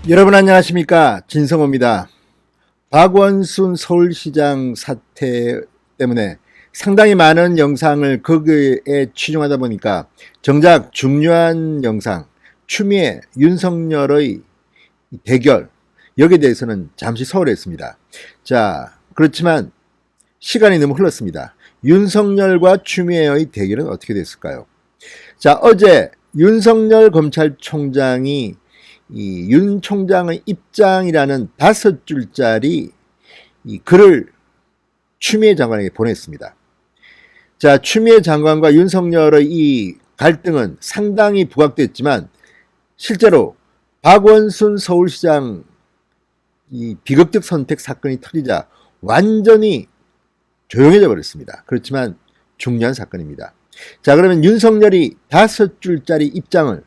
여러분 안녕하십니까, 진성호입니다. 박원순 서울시장 사태 때문에 상당히 많은 영상을 거기에 치중하다 보니까 정작 중요한 영상, 추미애 윤석열의 대결, 여기에 대해서는 잠시 소홀했습니다. 자, 그렇지만 시간이 너무 흘렀습니다. 윤석열과 추미애의 대결은 어떻게 됐을까요? 자, 어제 윤석열 검찰총장이 이 윤 총장의 입장이라는 5줄짜리 이 글을 추미애 장관에게 보냈습니다. 자, 추미애 장관과 윤석열의 이 갈등은 상당히 부각됐지만 실제로 박원순 서울시장 이 비극적 선택 사건이 터지자 완전히 조용해져 버렸습니다. 그렇지만 중요한 사건입니다. 자, 그러면 윤석열이 5줄짜리 입장을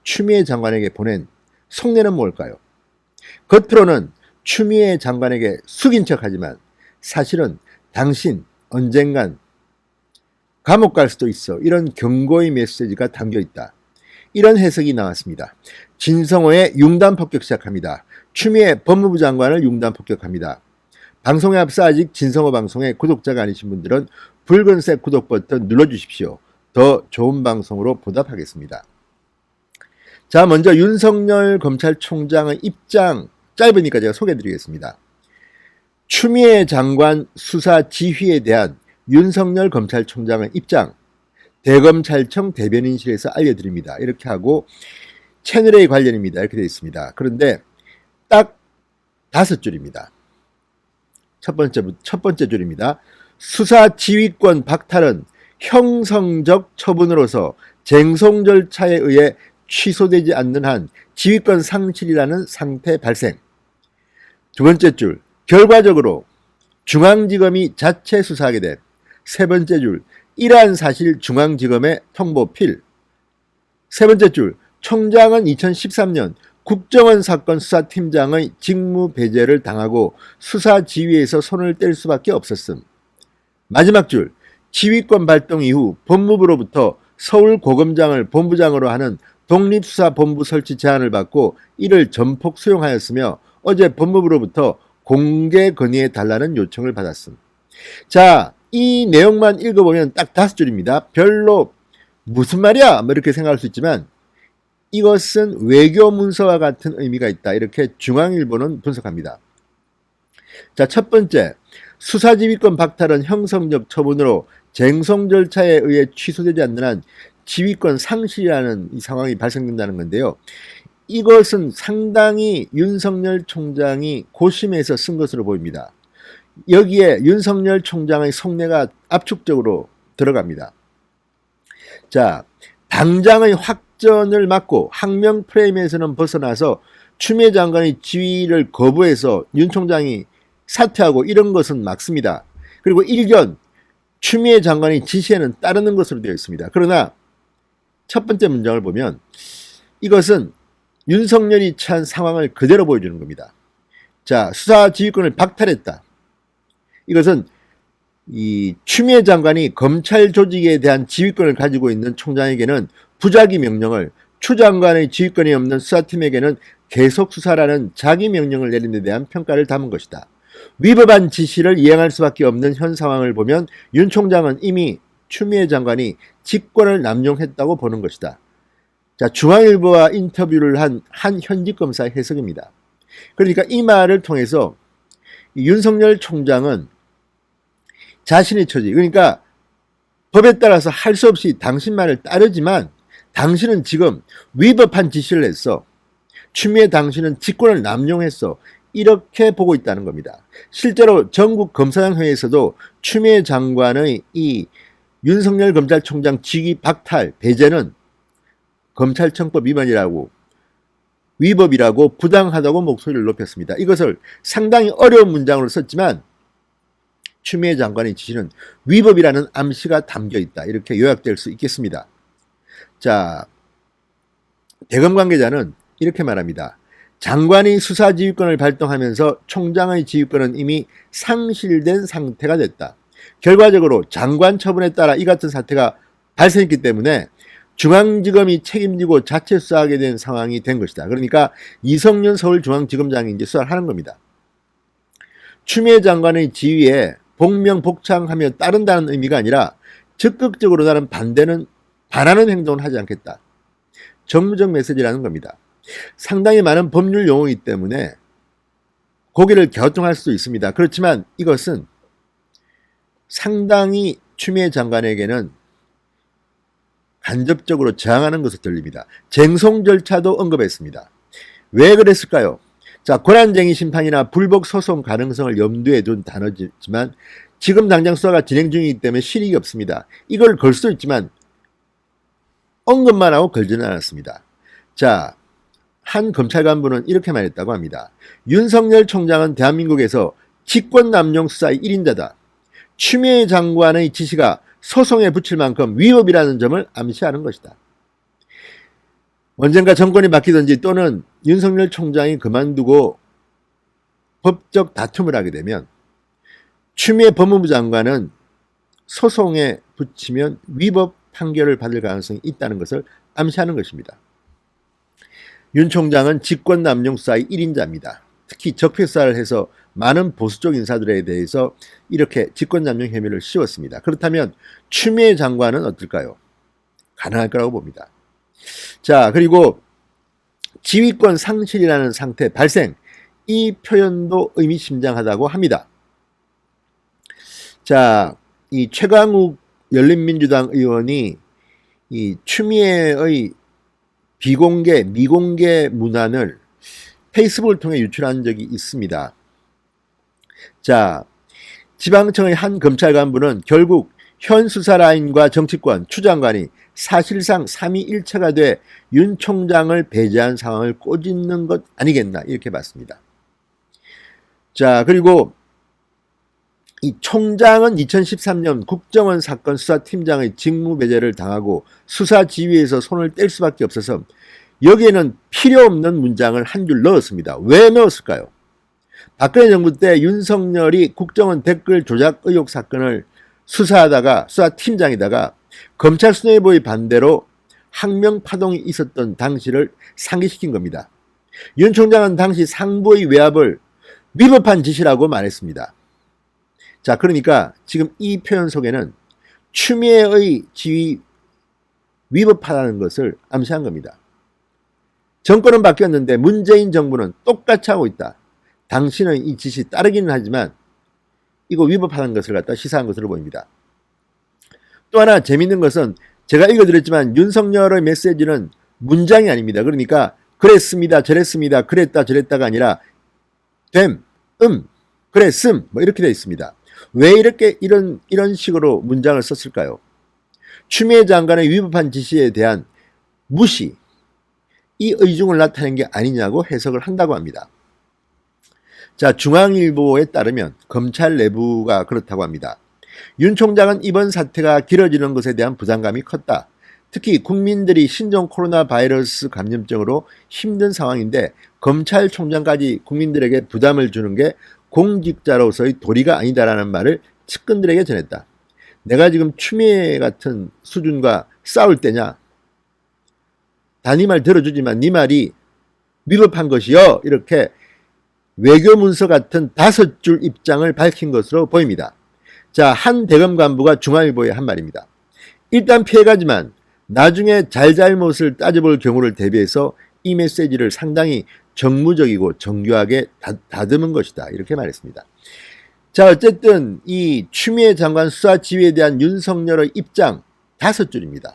추미애 장관에게 보낸 속내는 뭘까요? 겉으로는 추미애 장관에게 숙인 척하지만 사실은 당신 언젠간 감옥 갈 수도 있어, 이런 경고의 메시지가 담겨있다, 이런 해석이 나왔습니다. 진성호의 융단 폭격 시작합니다. 추미애 법무부 장관을 융단 폭격합니다. 방송에 앞서 아직 진성호 방송의 구독자가 아니신 분들은 붉은색 구독 버튼 눌러주십시오. 더 좋은 방송으로 보답하겠습니다. 자, 먼저 윤석열 검찰총장의 입장 짧으니까 제가 소개해드리겠습니다. 추미애 장관 수사 지휘에 대한 윤석열 검찰총장의 입장, 대검찰청 대변인실에서 알려드립니다. 이렇게 하고 채널A 관련입니다. 이렇게 되어 있습니다. 그런데 딱 5줄입니다. 첫 번째 줄입니다. 수사 지휘권 박탈은 형성적 처분으로서 쟁송 절차에 의해 취소되지 않는 한 지휘권 상실이라는 상태 발생. 두 번째 줄, 결과적으로 중앙지검이 자체 수사하게 됨. 세 번째 줄, 이러한 사실 중앙지검에 통보 필. 세 번째 줄, 총장은 2013년 국정원 사건 수사팀장의 직무 배제를 당하고 수사 지휘에서 손을 뗄 수밖에 없었음. 마지막 줄, 지휘권 발동 이후 법무부로부터 서울고검장을 본부장으로 하는 독립수사본부 설치 제안을 받고 이를 전폭 수용하였으며 어제 법무부로부터 공개 건의해달라는 요청을 받았음. 자, 이 내용만 읽어보면 딱 5줄입니다. 별로 무슨 말이야? 뭐 이렇게 생각할 수 있지만 이것은 외교 문서와 같은 의미가 있다, 이렇게 중앙일보는 분석합니다. 자, 첫 번째, 수사지휘권 박탈은 형성적 처분으로 쟁송 절차에 의해 취소되지 않는 한 지휘권 상실이라는 이 상황이 발생된다는 건데요. 이것은 상당히 윤석열 총장이 고심해서 쓴 것으로 보입니다. 여기에 윤석열 총장의 속내가 압축적으로 들어갑니다. 자, 당장의 확전을 막고 항명 프레임에서는 벗어나서 추미애 장관의 지휘를 거부해서 윤 총장이 사퇴하고 이런 것은 맞습니다. 그리고 일견 추미애 장관의 지시에는 따르는 것으로 되어 있습니다. 그러나 첫 번째 문장을 보면 이것은 윤석열이 처한 상황을 그대로 보여주는 겁니다. 자, 수사 지휘권을 박탈했다. 이것은 이 추미애 장관이 검찰 조직에 대한 지휘권을 가지고 있는 총장에게는 부작위 명령을, 추 장관의 지휘권이 없는 수사팀에게는 계속 수사라는 자기 명령을 내린 데 대한 평가를 담은 것이다. 위법한 지시를 이행할 수밖에 없는 현 상황을 보면 윤 총장은 이미 추미애 장관이 직권을 남용했다고 보는 것이다. 자, 중앙일보와 인터뷰를 한 현직 검사의 해석입니다. 그러니까 이 말을 통해서 윤석열 총장은 자신의 처지, 그러니까 법에 따라서 할 수 없이 당신 말을 따르지만 당신은 지금 위법한 지시를 했어. 추미애 당신은 직권을 남용했어. 이렇게 보고 있다는 겁니다. 실제로 전국 검사장 회의에서도 추미애 장관의 이 윤석열 검찰총장 직위 박탈, 배제는 검찰청법 위반이라고, 위법이라고, 부당하다고 목소리를 높였습니다. 이것을 상당히 어려운 문장으로 썼지만 추미애 장관의 지시는 위법이라는 암시가 담겨있다, 이렇게 요약될 수 있겠습니다. 자, 대검 관계자는 이렇게 말합니다. 장관이 수사지휘권을 발동하면서 총장의 지휘권은 이미 상실된 상태가 됐다. 결과적으로 장관 처분에 따라 이 같은 사태가 발생했기 때문에 중앙지검이 책임지고 자체 수사하게 된 상황이 된 것이다. 그러니까 이성윤 서울중앙지검장이 이제 수사를 하는 겁니다. 추미애 장관의 지위에 복명복창하며 따른다는 의미가 아니라 적극적으로 나는 반하는 행동을 하지 않겠다. 정무적 메시지라는 겁니다. 상당히 많은 법률 용어이기 때문에 고개를 갸우뚱할 수도 있습니다. 그렇지만 이것은 상당히 추미애 장관에게는 간접적으로 저항하는 것으로 들립니다. 쟁송 절차도 언급했습니다. 왜 그랬을까요? 자, 권한쟁의 심판이나 불복 소송 가능성을 염두에 둔 단어지만 지금 당장 수사가 진행 중이기 때문에 실익이 없습니다. 이걸 걸 수도 있지만 언급만 하고 걸지는 않았습니다. 자, 한 검찰 간부는 이렇게 말했다고 합니다. 윤석열 총장은 대한민국에서 직권남용 수사의 1인자다. 추미애 장관의 지시가 소송에 붙일 만큼 위법이라는 점을 암시하는 것이다. 언젠가 정권이 바뀌든지 또는 윤석열 총장이 그만두고 법적 다툼을 하게 되면 추미애 법무부 장관은 소송에 붙이면 위법 판결을 받을 가능성이 있다는 것을 암시하는 것입니다. 윤 총장은 직권남용 수사의 1인자입니다. 특히 적폐수사를 해서 많은 보수적 인사들에 대해서 이렇게 직권남용 혐의를 씌웠습니다. 그렇다면 추미애 장관은 어떨까요? 가능할 거라고 봅니다. 자, 그리고 지휘권 상실이라는 상태 발생, 이 표현도 의미심장하다고 합니다. 자, 이 최강욱 열린민주당 의원이 이 추미애의 비공개, 미공개 문안을 페이스북을 통해 유출한 적이 있습니다. 자, 지방청의 한 검찰 간부는 결국 현 수사 라인과 정치권, 추 장관이 사실상 삼위일체가 돼 윤 총장을 배제한 상황을 꼬집는 것 아니겠나 이렇게 봤습니다. 자, 그리고 이 총장은 2013년 국정원 사건 수사팀장의 직무 배제를 당하고 수사 지휘에서 손을 뗄 수밖에 없어서 여기에는 필요 없는 문장을 한 줄 넣었습니다. 왜 넣었을까요? 박근혜 정부 때 윤석열이 국정원 댓글 조작 의혹 사건을 수사하다가 수사팀장이다가 검찰 수뇌부의 반대로 항명 파동이 있었던 당시를 상기시킨 겁니다. 윤 총장은 당시 상부의 외압을 위법한 짓이라고 말했습니다. 자, 그러니까 지금 이 표현 속에는 추미애의 지위 위법하다는 것을 암시한 겁니다. 정권은 바뀌었는데 문재인 정부는 똑같이 하고 있다. 당신은 이 지시 따르기는 하지만 이거 위법하다는 것을 갖다 시사한 것으로 보입니다. 또 하나 재밌는 것은 제가 읽어드렸지만 윤석열의 메시지는 문장이 아닙니다. 그러니까 그랬습니다, 저랬습니다, 그랬다, 저랬다가 아니라 됨, 그랬음 뭐 이렇게 되어 있습니다. 왜 이렇게 이런 식으로 문장을 썼을까요? 추미애 장관의 위법한 지시에 대한 무시, 이 의중을 나타낸 게 아니냐고 해석을 한다고 합니다. 자, 중앙일보에 따르면 검찰 내부가 그렇다고 합니다. 윤 총장은 이번 사태가 길어지는 것에 대한 부담감이 컸다. 특히 국민들이 신종 코로나 바이러스 감염증으로 힘든 상황인데 검찰총장까지 국민들에게 부담을 주는 게 공직자로서의 도리가 아니다라는 말을 측근들에게 전했다. 내가 지금 추미애 같은 수준과 싸울 때냐? 다 네 말 들어주지만 네 말이 위법한 것이요. 이렇게 외교문서 같은 5줄 입장을 밝힌 것으로 보입니다. 자, 한 대검 간부가 중앙일보에 한 말입니다. 일단 피해가지만 나중에 잘잘못을 따져볼 경우를 대비해서 이 메시지를 상당히 정무적이고 정교하게 다듬은 것이다. 이렇게 말했습니다. 자, 어쨌든 이 추미애 장관 수사 지휘에 대한 윤석열의 입장 5줄입니다.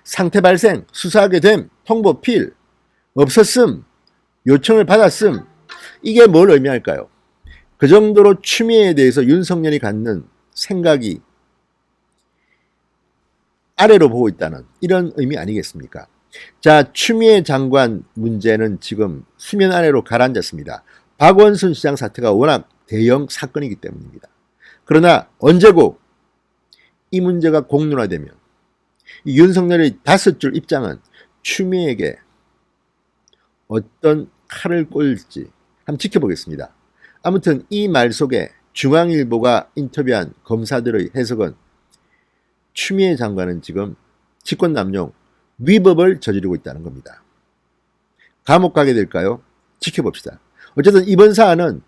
상태 발생, 수사하게 됨, 통보 필, 없었음, 요청을 받았음. 이게 뭘 의미할까요? 그 정도로 추미애에 대해서 윤석열이 갖는 생각이 아래로 보고 있다는 이런 의미 아니겠습니까? 자, 추미애 장관 문제는 지금 수면 아래로 가라앉았습니다. 박원순 시장 사태가 워낙 대형 사건이기 때문입니다. 그러나 언제고 이 문제가 공론화되면 이 윤석열의 5줄 입장은 추미애에게 어떤 칼을 꼴지 한번 지켜보겠습니다. 아무튼 이 말 속에 중앙일보가 인터뷰한 검사들의 해석은 추미애 장관은 지금 직권남용, 위법을 저지르고 있다는 겁니다. 감옥 가게 될까요? 지켜봅시다. 어쨌든 이번 사안은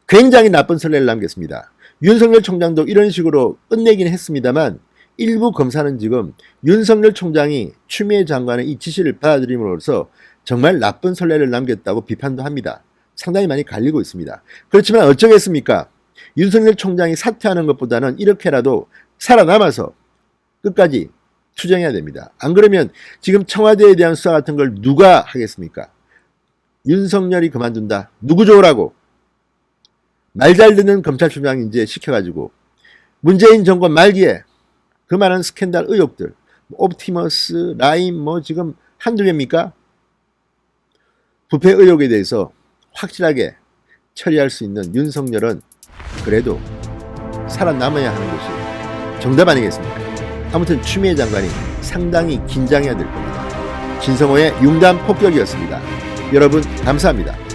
굉장히 나쁜 선례를 남겼습니다. 윤석열 총장도 이런 식으로 끝내긴 했습니다만 일부 검사는 지금 윤석열 총장이 추미애 장관의 이 지시를 받아들임으로써 정말 나쁜 선례를 남겼다고 비판도 합니다. 상당히 많이 갈리고 있습니다. 그렇지만 어쩌겠습니까? 윤석열 총장이 사퇴하는 것보다는 이렇게라도 살아남아서 끝까지 투쟁해야 됩니다. 안 그러면 지금 청와대에 대한 수사 같은 걸 누가 하겠습니까? 윤석열이 그만둔다. 누구 좋으라고? 말 잘 듣는 검찰총장 이제 시켜가지고 문재인 정권 말기에 그 많은 스캔들 의혹들, 옵티머스, 라임 지금 한두 개입니까? 부패 의혹에 대해서 확실하게 처리할 수 있는 윤석열은 그래도 살아남아야 하는 것이 정답 아니겠습니까? 아무튼 추미애 장관이 상당히 긴장해야 될 겁니다. 진성호의 융단 폭격이었습니다. 여러분 감사합니다.